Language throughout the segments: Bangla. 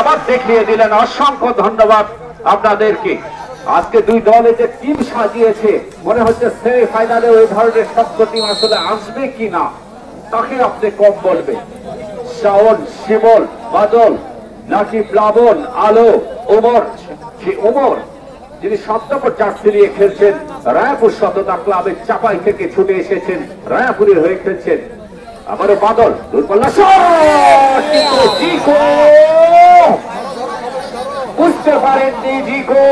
আবার দেখিয়ে দিলেন, অসংখ্য ধন্যবাদ আপনাদেরকে। আজকে দুই দলে যে টিম সাজিয়েছে, মনে হচ্ছে সেমিফাইনালে ওই ধরনের শক্ত টিম আসলে আসবে কিনা, তাকে আপনি কম বলবে। শাওন, শিমল, বাদল নাকি প্লাবন, আলো, ওমর। ওমর যিনি 7 নম্বর জার্সি নিয়ে খেলছেন, রায়াপুর সততা ক্লাবের চাপাই থেকে ছুটে এসেছেন, রায়াপুরের হয়ে খেলছেন। আবারও বাদল, দুর্বল্লা বুঝতে পারেননি জিকো।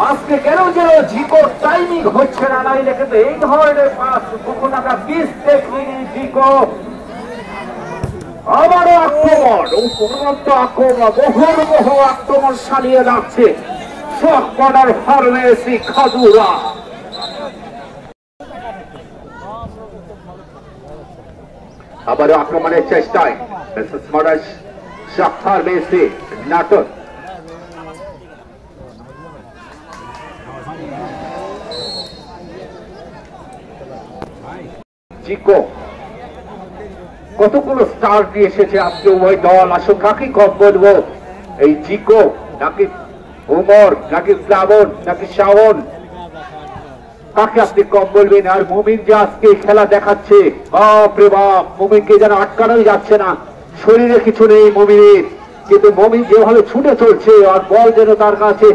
আজকে কেন যেন জিকো টাইমিং হচ্ছে না, নাইলে কিন্তু এই ধরনের পাস কখন আমরা মিস দেখিনি। জিকো আবারও আক্রমণ, উপরন্ত আক্রমণ, বহু আক্রমণ চালিয়ে যাচ্ছে শখ বর্ডার ফার্মেসি খাজুরা। আবারও আক্রমণের চেষ্টায় ফার্মেসি নাটক। জিকো কতগুলো স্টার দিয়ে এসেছে আজকে উভয় দল। আসো কাকে কম বলবো, এই জিকো নাকি ওমর নাকি প্লাবন নাকি শাওন, কাকে আপনি কম বলবেন? আর মুমিন যে আজকে খেলা দেখাচ্ছে, বাপরে বাপ, মুমিনকে যেন আটকানোই যাচ্ছে না। শরীরে কিছু নেই মুমিনের, কিন্তু মুমিন যেভাবে ছুটে চলছে আর বল যেন তার কাছে,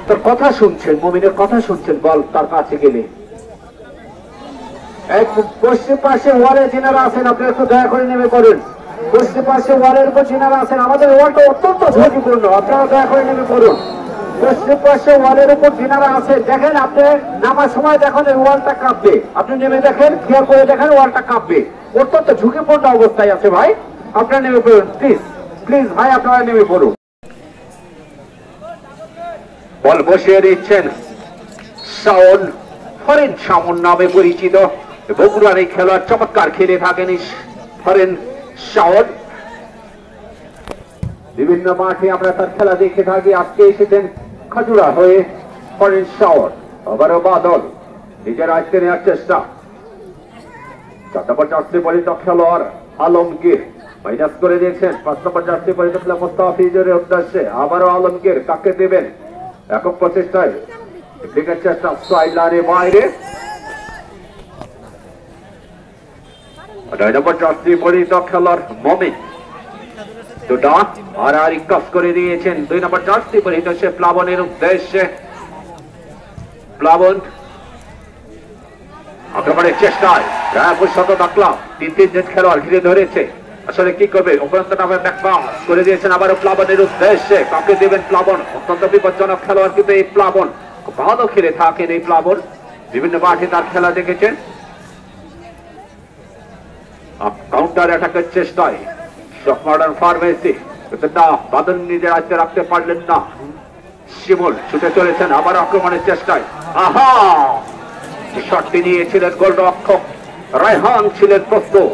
তার কথা শুনছেন, মুমিনের কথা শুনছেন বল তার কাছে গেলে। পশ্চিম পাশে ওয়ালে যিনারা আছেন আপনারা একটু দয়া করে নেমে পড়ুন। পশ্চিম পাশে ওয়ালের উপর যিনারা আছেন, আমাদের ওয়ালটা অত্যন্ত ঝুঁকিপূর্ণ, আপনারা দয়া করে নেমে পড়ুন। পশ্চিম পাশে ওয়ালের উপর যিনারা আছে, দেখেন আপনি নামার সময় দেখেন এই ওয়ালটা কাঁপবে, আপনি নেমে দেখেন, খেয়াল করে দেখেন ওয়ালটা কাঁপবে, অত্যন্ত ঝুঁকিপূর্ণ অবস্থায় আছে ভাই, আপনারা নেমে পড়ুন প্লিজ, প্লিজ ভাই আপনারা নেমে পড়ুন। বল বসিয়ে দিচ্ছেন শাওন, ফরেন শাওন নামে পরিচিত বগুড়ার এই খেলোয়াড়, চমৎকার খেলে থাকেন ফরেন শাওন। বিভিন্ন মাঠে আমরা তার খেলা দেখে থাকি, আজকে এসেছেন খাজুরা হয়ে ফরেন শাওন। আবারও বাদল নিজের আয়ত্তে নেওয়ার চেষ্টা, 4 নম্বর জার্সি পরিচিত খেলোয়াড় আলমগীর মাইনাস করে দিয়েছেন, 5 নম্বর জার্সি পরিচিত খেলোয়াড় মুস্তাফিজের উদ্দেশ্যে। আবারও আলমগীর, কাকে দেবেন? একক প্রচেষ্টায় দিকের চেষ্টা, সাইড লাইনের বাইরে। 9 নম্বর জার্সি পরিচিত খেলোয়াড় মমিন দুটা আর কাজ করে দিয়েছেন 2 নম্বর জার্সি পরিহিত সে প্লাবনের উদ্দেশ্যে। প্লাবন আক্রমণের চেষ্টায়, রায়পুর সততা ক্লাব 3 খেলোয়াড় ঘিরে ধরেছে, আসলে কি করবে? উপরন্ত নামে ব্যাকপাস করে দিয়েছেন আবারও প্লাবনের উদ্দেশ্যে, কাকে দেবেন? প্লাবন অত্যন্ত বিপজ্জনক খেলোয়াড়, কিন্তু এই প্লাবন খুব ভালো খেলে থাকেন। এই প্লাবন বিভিন্ন মাঠে তার খেলা দেখেছেন। কাউন্টার অ্যাটাকের চেষ্টায় মডার্ন ফার্মেসি, বাদল নিজের আয়ত্তে রাখতে পারলেন না। শিমুল ছুটে চলেছেন আবার আক্রমণের চেষ্টায়, আহা শটটি নিয়েছিলেন গোলরক্ষক রায়হান, ছিলেন প্রস্তুত।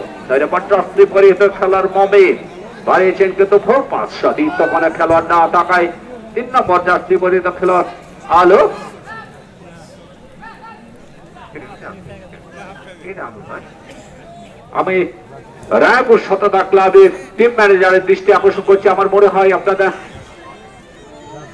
পরিহিত খেলার মমিন বাড়িয়েছেন, কিন্তু ভোর 5 দ্বিতীয় খেলোয়াড় না তাকায় 3 নম্বর জার্সি পরিহিত খেলোয়াড় আলো। আমি রায়পুর সততা ক্লাবের টিম ম্যানেজারের দৃষ্টি আকর্ষণ করছি, আমার মনে হয় আপনারা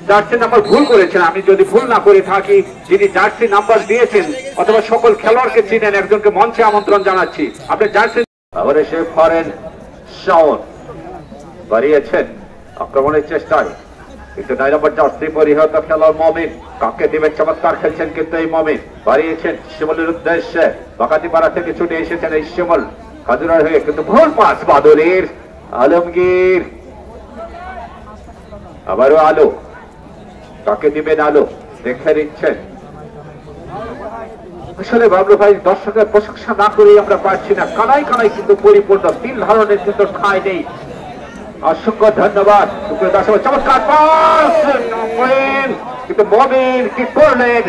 জার্সি নাম্বার ভুল করেছেন। আমি যদি ভুল না করে থাকি, যিনি জার্সি নাম্বার দিয়েছেন অথবা সকল খেলোয়াড়কে চিনেন, একজনকে মঞ্চে আমন্ত্রণ জানাচ্ছি। আপনি জার্সি আবার এসে ফরেন শাওন বাড়িয়েছেন আক্রমণের চেষ্টায়, কিন্তু 9 নম্বর জার্সি পরিহিত খেলোয়াড় মমিন, কাকে দেবেন? চমৎকার খেলছেন কিন্তু এই মমিন, বাড়িয়েছেন শিমলের উদ্দেশ্যে, বাকাতিপাড়া থেকে ছুটে এসেছেন এই শিমল খাজুরার হয়ে, কিন্তু ভুল পাস বাদলের। আলমগীর আবারও আলো, কাকে দিবেন? আলো দেখে নিচ্ছেন। আসলে বাবলু ভাই, দর্শকের প্রশংসা না করেই আমরা পারছি না, কানাই কানাই কিন্তু পরিপূর্ণ, 3 ধরনের কিন্তু ঠাঁই নেই। অসংখ্য ধন্যবাদ। চমৎকার পাস, কিন্তু মমিন কি করলেন?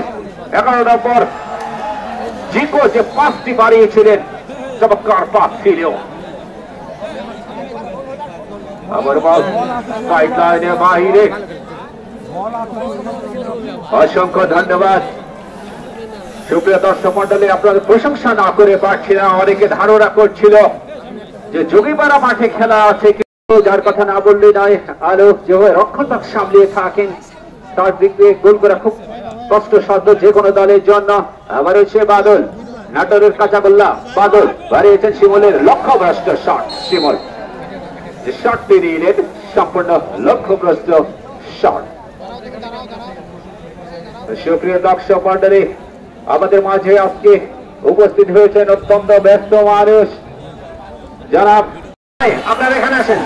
11 নম্বর জিকো যে পাসটি বাড়িয়েছিলেন, চমৎকার পাস ছিল। আবার বল সাইড লাইনে বাইরে, অসংখ্য ধন্যবাদ। সুপ্রিয় দর্শক মন্ডলী, আপনাদের প্রশংসা না করে পারছি না। অনেকে ধারণা করছিল যে যোগীপাড়া মাঠে খেলা আছে, কিন্তু যার কথা না বললে নয়। আরো যে রক্ষণভাগ সামলিয়ে থাকেন, তার দিক দিয়ে গোল করা খুব কষ্টসাধ্য যে কোনো দলের জন্য। আবার হচ্ছে বাদল, নাটোরের কাঁচাগোল্লা বাদল বাড়িয়েছেন শিমলের লক্ষ্যভ্রষ্ট শট। শিমল যে শটটি নিলেন সম্পূর্ণ লক্ষ্যভ্রষ্ট শট। সুপ্রিয় দর্শক মন্ডলী, আমাদের মাঝে আজকে উপস্থিত হয়েছেন অত্যন্ত ব্যস্ত মানুষ। যারা আপনারা এখানে আসেন,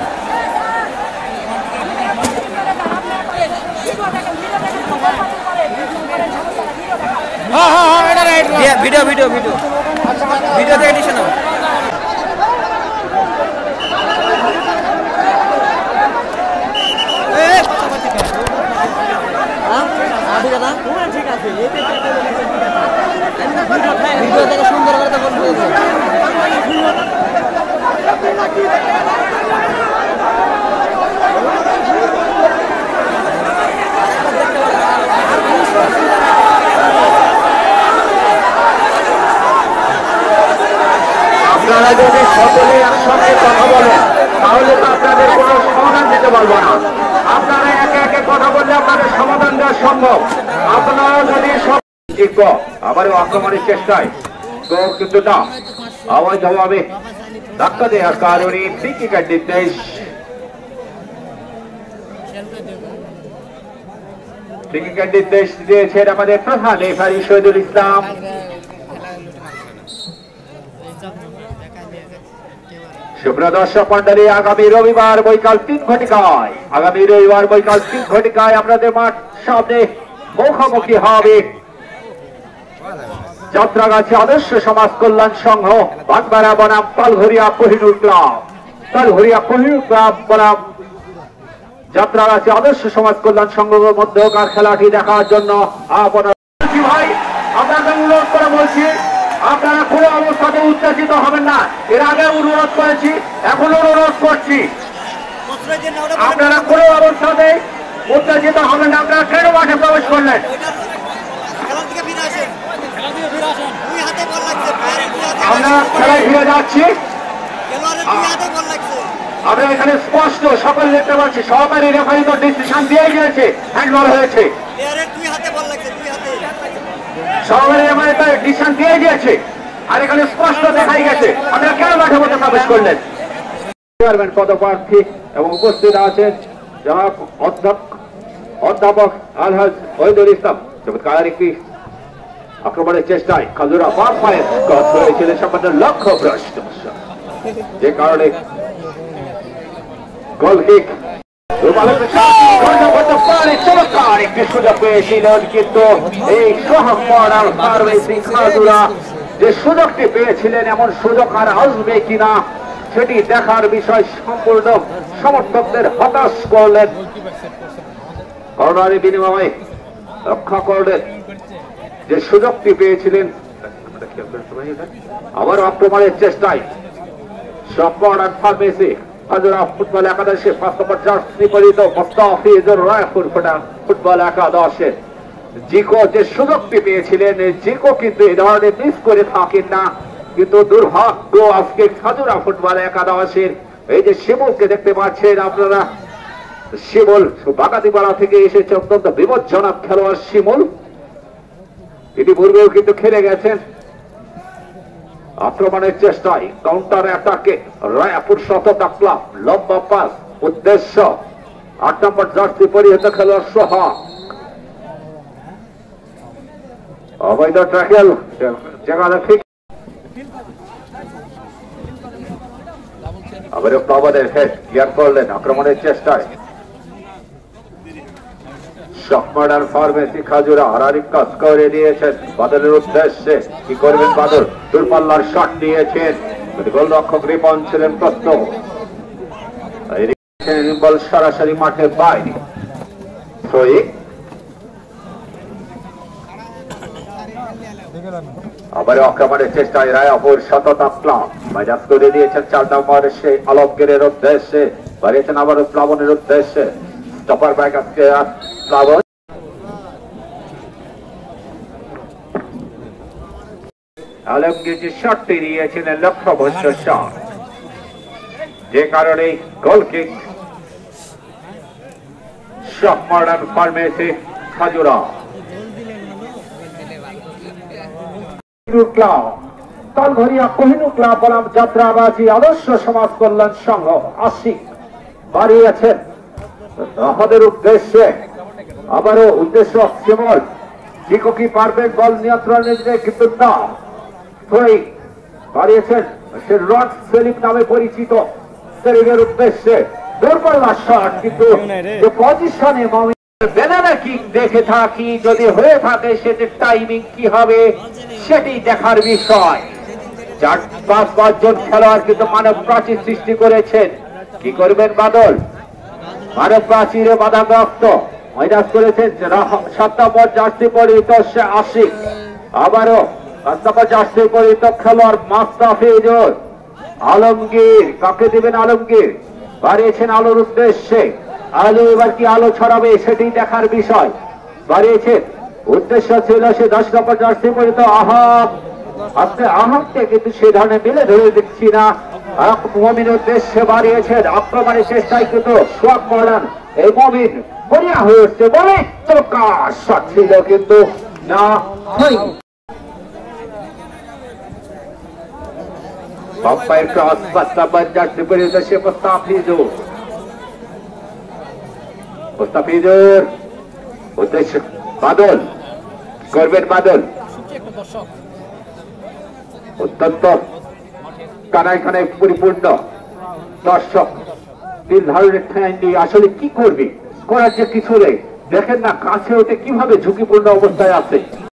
ভিডিও ভিডিও ভিডিও ভিডিও থেকে নিশে নাও। ঠিক আছে, ভিডিও থেকে সুন্দর করে তো বলবো। আপনারা যদি সকলে একসঙ্গে কথা বলেন তাহলে তো আপনাদের কোনো সমাধান দিতে পারবো না। আপনারা একে একে কথা বললে আপনাদের সমাধান দেওয়া সম্ভব। আপনারা যদি সব আবারও আক্রমণের চেষ্টায় কিন্তু না, আওয়াজ জবাবে ধাক্কা দেওয়ার কারণে ফ্রি-কিকের নির্দেশ। ফ্রি-কিকের নির্দেশ দিয়েছেন আমাদের প্রধান রেফারি শহীদুল ইসলাম। সুপ্রিয় দর্শক মন্ডলী, আগামী রবিবার বৈকাল 3 ঘটিকায় আপনাদের মাঠ সামনে মুখোমুখি হবে যাত্রাগাছি আদর্শ সমাজ কল্যাণ সংঘ বাগবাড়া বনাম তালঘরিয়া কোহিনুর ক্লাব বনাম যাত্রাগাছি আদর্শ সমাজ কল্যাণ সংঘের মধ্যকার খেলাটি দেখার জন্য ভাই আপনাদের অনুরোধ করে বলছি, আপনারা কোনো অবস্থাতে উত্তেজিত হবেন না। এর আগে অনুরোধ করেছি, এখন অনুরোধ করছি, আপনারা কোনো অবস্থাতে উত্তেজিত হবেন না। আপনারা কেন মাঠে প্রবেশ করলেন? আমরা খেলায় ফিরে যাচ্ছি। আমরা এখানে স্পষ্ট সকলে দেখতে পাচ্ছি, সহকারী রেফারি তো ডিসিশন দিয়ে গিয়েছে, হ্যান্ডবল হয়েছে। সহকারী রেফারি তো ডিসিশন দিয়ে গিয়েছে, আর এখানে স্পষ্ট দেখাই গেছে। আপনারা কেন মাঠের মধ্যে প্রবেশ করলেন? চেয়ারম্যান পদপ্রার্থী এবং উপস্থিত আছেন জনাব অধ্যাপক আলহাজ ওহিদুল ইসলাম। চমৎকার একটি আক্রমণের চেষ্টায় খাজুরা বাম পায়ে গত হয়েছিলেন সম্পূর্ণ লক্ষ্যভ্রষ্ট, যে কারণে গোল কিক। চমৎকার একটি সুযোগ পেয়েছিলেন, কিন্তু এই খাজুরা যে সুযোগটি পেয়েছিলেন, এমন সুযোগ আর আসবে কিনা সেটি দেখার বিষয়। সম্পূর্ণ সমর্থকদের হতাশ করলেন, করোনার বিনিময়ে রক্ষা করলেন যে সুযোগটি পেয়েছিলেন। আবার আক্রমণের চেষ্টায় মডার্ন ফার্মেসি খাজুরা ফুটবল একাদশে 5 নম্বর জার্সি পরিহিত মোস্তাফিজুর রায়পুর ফুটবল একাদশের জিকো যে সুযোগটি পেয়েছিলেন, জিকো কিন্তু এই ধরনের মিস করে থাকেন না। কিন্তু দুর্ভাগ্য আজকে খাজুরা ফুটবল একাদশের এই যে শিমুলকে দেখতে পাচ্ছেন আপনারা, শিমুল বাগাতিপাড়া থেকে এসেছে, অত্যন্ত বিপজ্জনক খেলোয়াড় শিমুল। ইতিপূর্বেও কিন্তু খেলে গেছেন। আক্রমণের চেষ্টায় কাউন্টার অ্যাটাকে রায়পুর শতটা ক্লাব, লম্বা পাস, উদ্দেশ্য 8 নম্বর জার্সি পরিহিত খেলোয়াড় সোহাগ। অবৈধ ট্যাকেল যেখানে ঠিক আবার প্লাবনের হেড ক্লিয়ার করলেন। আক্রমণের চেষ্টায় মডার্ন ফার্মেসি খাজুরা হারারিক কাজ করে দিয়েছেন বাদলের উদ্দেশ্যে। কি করবেন বাদল? দূরপাল্লার শট দিয়েছেন, গোলরক্ষক রিপন ছিলেন প্রস্তুত। বল সরাসরি মাঠের বাইরে। আবার আক্রমণের চেষ্টায় রায়পুর শততা ক্লাব মাইনাস করে দিয়েছেন 4 নম্বর সেই আলমগীরের উদ্দেশ্যে, বাড়িয়েছেন আবার প্লাবনের উদ্দেশ্যে। স্টপার ব্যাক আজকে প্লাবন আলমগীর যে শটটি দিয়েছিলেন লক্ষ্যভ্রষ্ট শট, যে কারণে গোল কিক সব modern pharmacy Khajura club Talghoria Kohinoor club বনাম যাত্রাবাজি আদর্শ সমাজ কল্যাণ সংঘ আশিক বাড়িয়েছেন আমাদের উদ্দেশ্যে। আবারও উদ্দেশ্য কেবল জিকো কি পারবেন বল নিয়ন্ত্রণে কিন্তু না, বাড়িয়েছেন সে রড সেলিম নামে পরিচিত সেলিমের উদ্দেশ্যে দুর্বল শট, কিন্তু যে পজিশনে ব্যানানা কিক দেখে থাকি, যদি হয়ে থাকে সেটির টাইমিং কি হবে সেটি দেখার বিষয়। 4-5 জন খেলোয়াড় কিন্তু মানব প্রাচীর সৃষ্টি করেছেন, কি করবেন বাদল? মানব প্রাচীরে বাধাগ্রস্ত মাইনাস করেছেন 7 নম্বর জার্সি পরিহিত আশিক, আবারও 5 নম্বর জার্সি পরিহিত খেলোয়াড় মাস্তাফিজুর আলমগীর, কাকে দিবেন আলমগীর? বাড়িয়েছেন আলোর উদ্দেশ্যে, আলো এবার কি আলো ছড়াবে সেটি দেখার বিষয়। বাড়িয়েছেন উদ্দেশ্য ছিল সে 10 নম্বর জার্সি পরিহিত আহাব, আপনি আহাবকে কিন্তু সে ধরনের মিলে ধরে দেখছি না। মমিন উদ্দেশ্যে বাড়িয়েছেন আক্রমণের চেষ্টায় কিন্তু সোয়াক মডার্ন এই মমিন বলিয়া হয়ে উঠছে বলে চোখা শট ছিল কিন্তু না হয়নি। বাম্পায়ের ক্রস 5 নম্বর জার্সি পরিহিত সে মুস্তাফিজুর, মুস্তাফিজুর উদ্দেশ্য বাদল, করবেন বাদল? অত্যন্ত কানায় কানায় পরিপূর্ণ দর্শক তিন ধরনের ঠ্যাং দিয়ে আসলে কি করবে, করার যে কিছু নেই। দেখেন না কাছে ওঠে কিভাবে ঝুঁকিপূর্ণ অবস্থায় আছে।